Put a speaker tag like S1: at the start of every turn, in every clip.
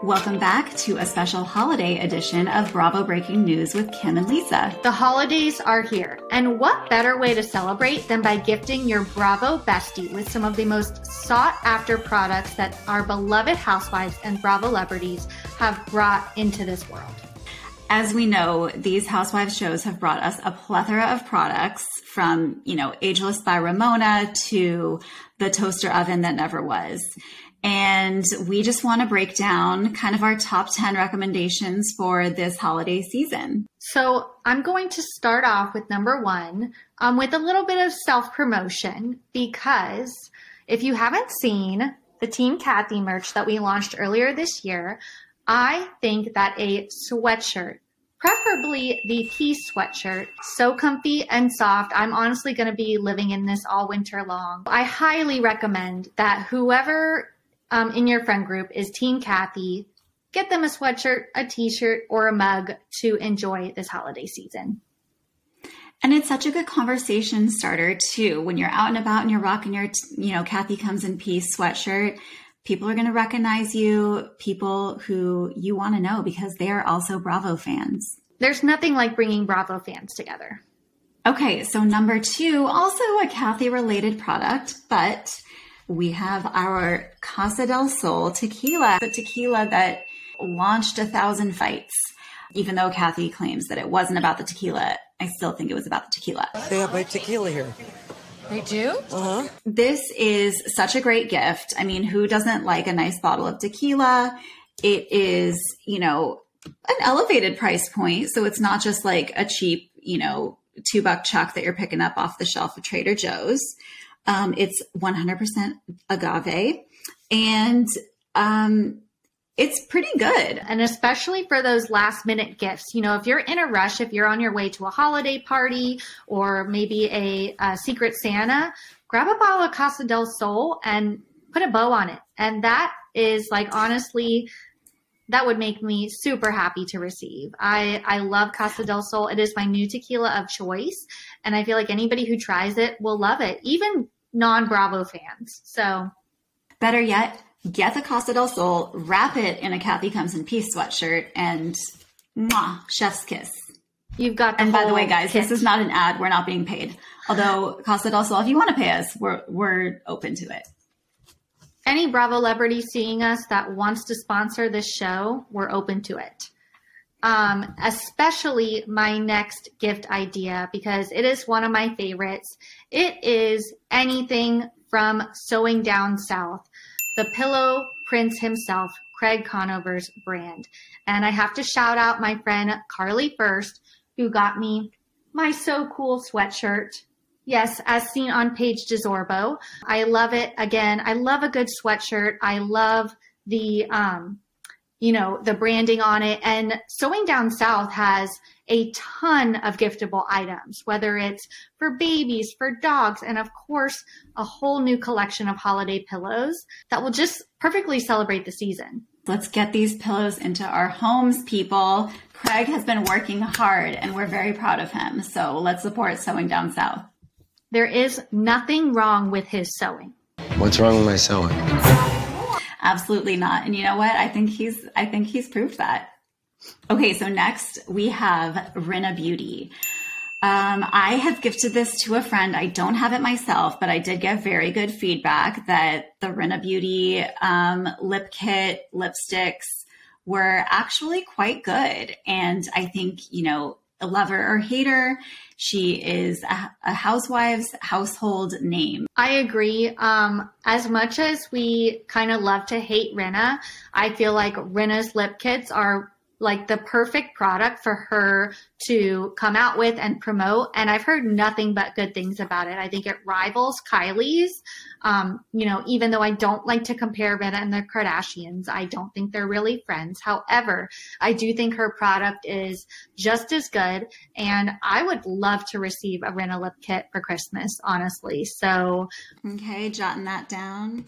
S1: Welcome back to a special holiday edition of Bravo Breaking News with Kim and Lisa.
S2: The holidays are here, and what better way to celebrate than by gifting your Bravo bestie with some of the most sought-after products that our beloved housewives and Bravo celebrities have brought into this world.
S1: As we know, these Housewives shows have brought us a plethora of products from, Ageless by Ramona to the toaster oven that never was. And we just want to break down kind of our top 10 recommendations for this holiday season.
S2: So I'm going to start off with number one with a little bit of self-promotion, because if you haven't seen the Team Kathy merch that we launched earlier this year, I think that a sweatshirt, preferably the piece sweatshirt, so comfy and soft. I'm honestly going to be living in this all winter long. I highly recommend that whoever in your friend group is Team Kathy, get them a sweatshirt, a t-shirt, or a mug to enjoy this holiday season.
S1: And it's such a good conversation starter too. When you're out and about and you're rocking your, Kathy Comes in Peace sweatshirt, people are going to recognize you, people who you want to know because they are also Bravo fans.
S2: There's nothing like bringing Bravo fans together.
S1: Okay, so number two, also a Kathy-related product, but we have our Casa del Sol tequila, the tequila that launched 1,000 fights. Even though Kathy claims that it wasn't about the tequila, I still think it was about the tequila.
S3: They have my tequila here.
S2: They do?
S3: Uh-huh.
S1: This is such a great gift. I mean, who doesn't like a nice bottle of tequila? It is, an elevated price point. So it's not just like a cheap, $2 chuck that you're picking up off the shelf of Trader Joe's. It's 100% agave, and it's pretty good.
S2: And especially for those last minute gifts, if you're in a rush, if you're on your way to a holiday party or maybe a Secret Santa, grab a bottle of Casa del Sol and put a bow on it. And that is honestly, that would make me super happy to receive. I love Casa del Sol. It is my new tequila of choice. And I feel like anybody who tries it will love it, even non-Bravo fans. So
S1: better yet, get the Casa del Sol, wrap it in a Kathy Comes in Peace sweatshirt, and chef's kiss.
S2: You've got the
S1: And by the way, guys,
S2: kit.
S1: This is not an ad. We're not being paid. Although Casa del Sol, if you want to pay us, we're open to it.
S2: Any Bravo celebrity seeing us that wants to sponsor this show, we're open to it. Especially my next gift idea, because it is one of my favorites. It is anything from Sewing Down South, the pillow prince himself, Craig Conover's brand. And I have to shout out my friend Carly First, who got me my So Cool sweatshirt. Yes, as seen on Paige DeZorbo. I love it. Again, I love a good sweatshirt. I love the, the branding on it. And Sewing Down South has a ton of giftable items, whether it's for babies, for dogs, and of course, a whole new collection of holiday pillows that will just perfectly celebrate the season.
S1: Let's get these pillows into our homes, people. Craig has been working hard and we're very proud of him. So let's support Sewing Down South.
S2: There is nothing wrong with his sewing.
S3: What's wrong with my sewing?
S1: Absolutely not. And you know what? I think he's proved that. Okay, so next we have Rinna Beauty. I have gifted this to a friend. I don't have it myself, but I did get very good feedback that the Rinna Beauty lip kit lipsticks were actually quite good. And I think, a lover or hater, she is a housewife's household name.
S2: I agree. As much as we kind of love to hate Rinna, I feel like Rinna's lip kits are like the perfect product for her to come out with and promote. And I've heard nothing but good things about it. I think it rivals Kylie's. Even though I don't like to compare Rinna and the Kardashians, I don't think they're really friends. However, I do think her product is just as good. And I would love to receive a Rinna lip kit for Christmas, honestly. So,
S1: okay, jotting that down.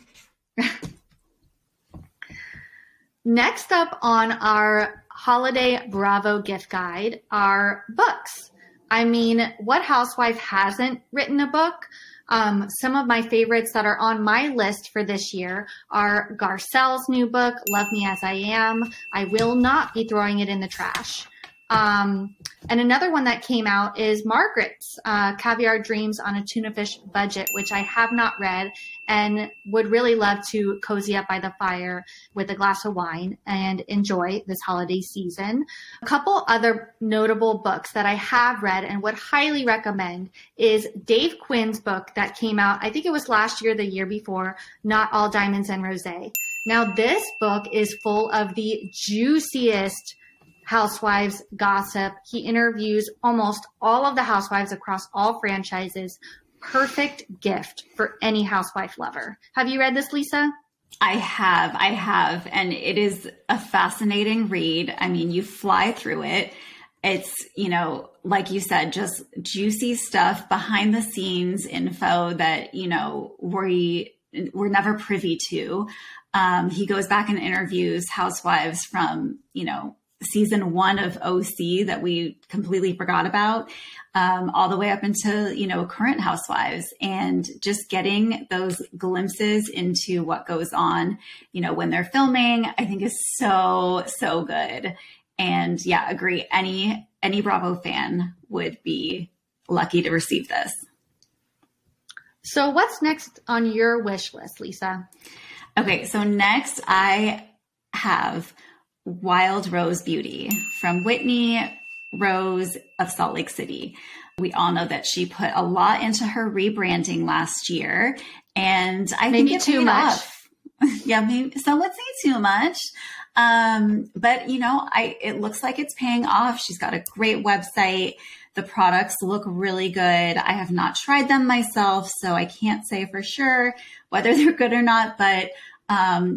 S2: Next up on our holiday Bravo gift guide are books. I mean, what housewife hasn't written a book? Some of my favorites that are on my list for this year are Garcelle's new book, Love Me As I Am. I will not be throwing it in the trash. And another one that came out is Margaret's Caviar Dreams on a Tuna Fish Budget, which I have not read and would really love to cozy up by the fire with a glass of wine and enjoy this holiday season. A couple other notable books that I have read and would highly recommend is Dave Quinn's book that came out, I think it was last year, the year before, Not All Diamonds and Rosé. Now, this book is full of the juiciest housewives gossip. He interviews almost all of the housewives across all franchises. Perfect gift for any housewife lover. Have you read this, Lisa?
S1: I have. And it is a fascinating read. I mean, you fly through it. It's, like you said, just juicy stuff, behind the scenes info that, we're never privy to. He goes back and interviews housewives from, season 1 of OC that we completely forgot about, all the way up into, current housewives, and just getting those glimpses into what goes on, when they're filming, I think is so, so good. And yeah, agree. Any Bravo fan would be lucky to receive this.
S2: So what's next on your wish list, Lisa?
S1: Okay. So next I have Wild Rose Beauty from Whitney Rose of Salt Lake City. We all know that she put a lot into her rebranding last year, and I think it too much. Yeah, maybe some would say too much. But it looks like it's paying off. She's got a great website. The products look really good. I have not tried them myself, so I can't say for sure whether they're good or not, but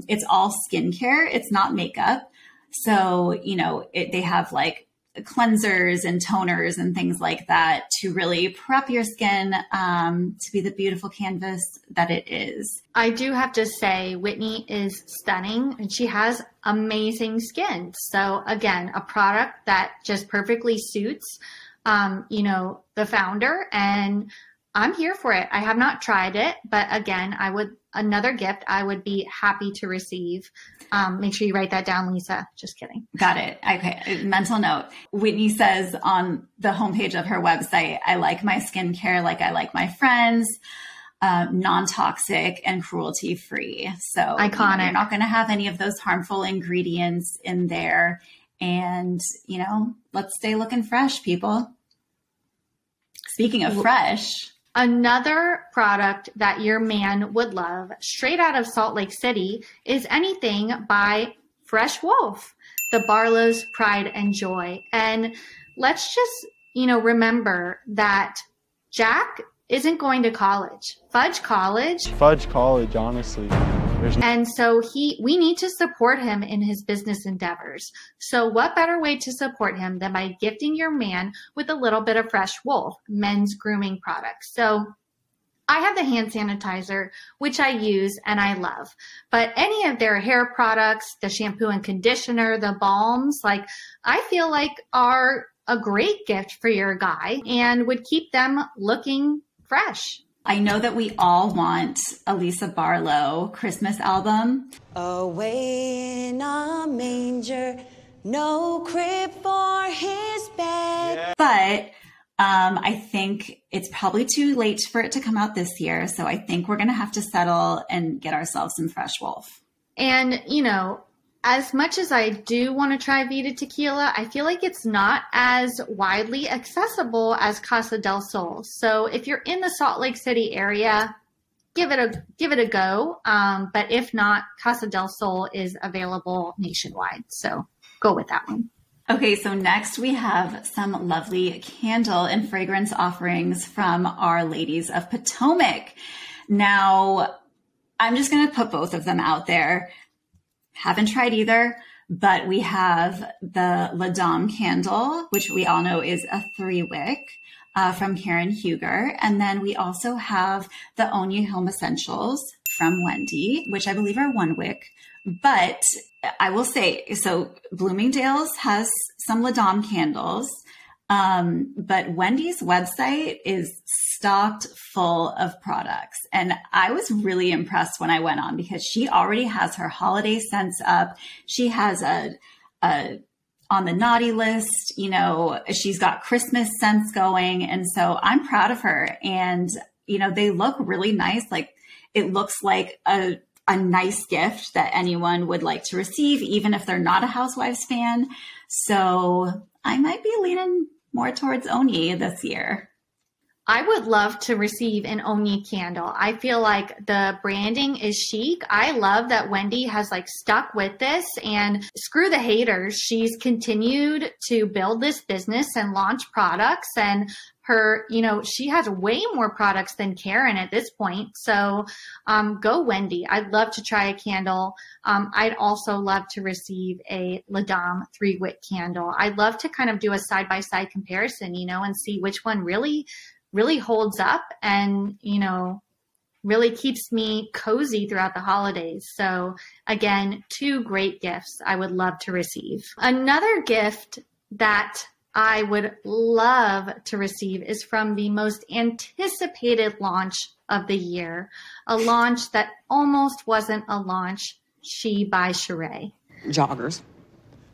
S1: it's all skincare. It's not makeup. So, they have like cleansers and toners and things like that to really prep your skin to be the beautiful canvas that it is.
S2: I do have to say, Whitney is stunning and she has amazing skin. So again, a product that just perfectly suits, the founder, and I'm here for it. I have not tried it, but again, another gift I would be happy to receive. Make sure you write that down, Lisa. Just kidding.
S1: Got it. Okay. Mental note. Whitney says on the homepage of her website, I like my skincare like I like my friends, non-toxic and cruelty-free. So
S2: iconic.
S1: You're not going to have any of those harmful ingredients in there. And, let's stay looking fresh, people. Speaking of fresh.
S2: Another product that your man would love, straight out of Salt Lake City, is anything by Fresh Wolf, the Barlow's Pride and Joy. And let's just, remember that Jack isn't going to college. Fudge College,
S4: honestly.
S2: And so we need to support him in his business endeavors. So what better way to support him than by gifting your man with a little bit of Fresh Wolf men's grooming products? So I have the hand sanitizer, which I use and I love, but any of their hair products, the shampoo and conditioner, the balms, I feel like are a great gift for your guy and would keep them looking fresh.
S1: I know that we all want a Lisa Barlow Christmas album.
S5: Away in a manger, no crib for his bed.
S1: Yeah. But I think it's probably too late for it to come out this year. So I think we're going to have to settle and get ourselves some Fresh Wolf.
S2: And, as much as I do want to try Vida Tequila, I feel like it's not as widely accessible as Casa del Sol. So if you're in the Salt Lake City area, give it a go. But if not, Casa del Sol is available nationwide. So go with that one.
S1: Okay, so next we have some lovely candle and fragrance offerings from Our Ladies of Potomac. Now, I'm just going to put both of them out there. Haven't tried either, but we have the La Dame candle, which we all know is a 3-wick from Karen Huger. And then we also have the Own You Home Essentials from Wendy, which I believe are 1-wick. But I will say, so Bloomingdale's has some La Dame candles. But Wendy's website is stocked full of products. And I was really impressed when I went on because she already has her holiday scents up. She has a on the naughty list, you know, she's got Christmas scents going. And so I'm proud of her. And, you know, they look really nice. Like it looks like a nice gift that anyone would like to receive, even if they're not a Housewives fan. So I might be leaning more towards Oni this year.
S2: I would love to receive an Oni candle. I feel like the branding is chic. I love that Wendy has like stuck with this, and screw the haters. She's continued to build this business and launch products, and her, you know, she has way more products than Karen at this point. So go Wendy. I'd love to try a candle. I'd also love to receive a La Dame 3-wick candle. I'd love to kind of do a side-by-side comparison, you know, and see which one really holds up and, you know, really keeps me cozy throughout the holidays. So again, 2 great gifts I would love to receive. Another gift that I would love to receive is from the most anticipated launch of the year, a launch that almost wasn't a launch, She by Sheree.
S4: Joggers.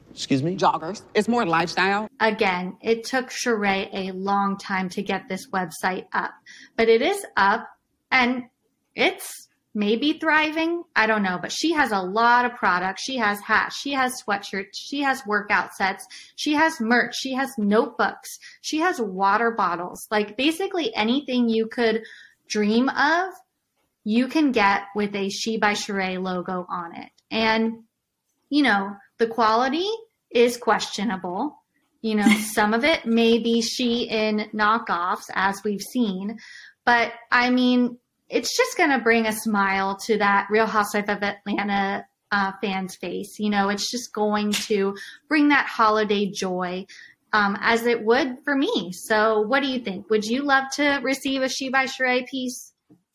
S3: Excuse me?
S4: Joggers. It's more lifestyle.
S2: Again, it took Sheree a long time to get this website up, but it is up and it's maybe thriving. I don't know, but she has a lot of products. She has hats, she has sweatshirts, she has workout sets, she has merch, she has notebooks, she has water bottles. Like basically anything you could dream of, you can get with a She by Sheree logo on it. And, you know, the quality is questionable. You know, some of it may be Shein knockoffs, as we've seen. But, I mean, it's just going to bring a smile to that Real Housewife of Atlanta fan's face. You know, it's just going to bring that holiday joy as it would for me. So what do you think? Would you love to receive a She by Sheree piece?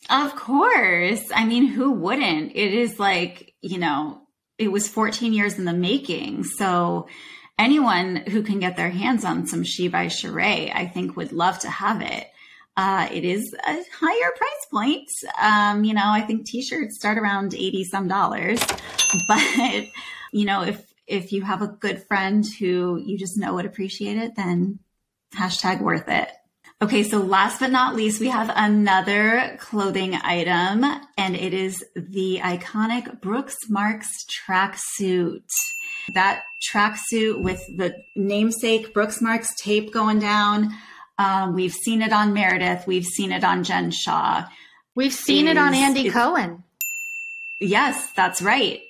S1: Of course. I mean, who wouldn't? It is like, you know, it was 14 years in the making. So anyone who can get their hands on some She by Sheree, I think would love to have it. It is a higher price point. You know, I think t-shirts start around $80 some, but you know, if you have a good friend who you just know would appreciate it, then #worth it. Okay, so last but not least, we have another clothing item, and it is the iconic Brooks Marks tracksuit. That tracksuit with the namesake Brooks Marks tape going down. We've seen it on Meredith. We've seen it on Jen Shah.
S2: We've seen it on Andy Cohen.
S1: Yes, that's right.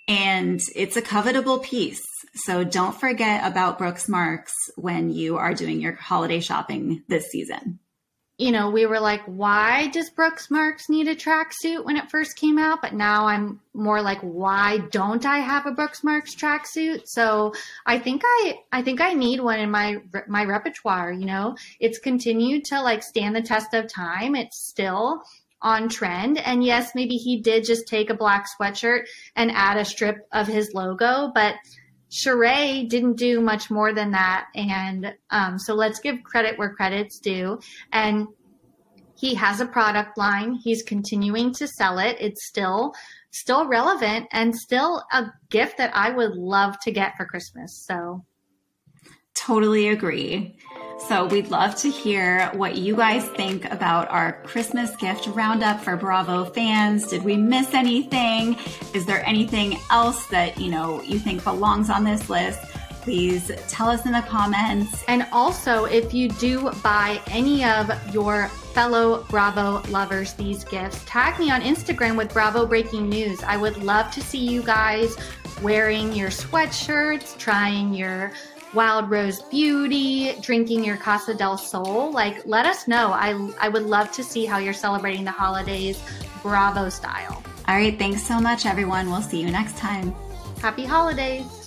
S1: And it's a covetable piece. So don't forget about Brooks Marks when you are doing your holiday shopping this season.
S2: You know, we were like, why does Brooks Marks need a tracksuit when it first came out? But now I'm more like, why don't I have a Brooks Marks tracksuit? So I think I need one in my repertoire. You know, it's continued to like stand the test of time. It's still on trend. And yes, maybe he did just take a black sweatshirt and add a strip of his logo, but Sheree didn't do much more than that. And so let's give credit where credit's due. And he has a product line. He's continuing to sell it. It's still relevant and still a gift that I would love to get for Christmas. So
S1: totally agree. So we'd love to hear what you guys think about our Christmas gift roundup for Bravo fans. Did we miss anything? Is there anything else that, you know, you think belongs on this list? Please tell us in the comments.
S2: And also, if you do buy any of your fellow Bravo lovers these gifts, tag me on Instagram with Bravo Breaking News. I would love to see you guys wearing your sweatshirts, trying your Wild Rose Beauty, drinking your Casa del Sol. Like, let us know. I would love to see how you're celebrating the holidays Bravo style.
S1: All right. Thanks so much, everyone. We'll see you next time.
S2: Happy holidays.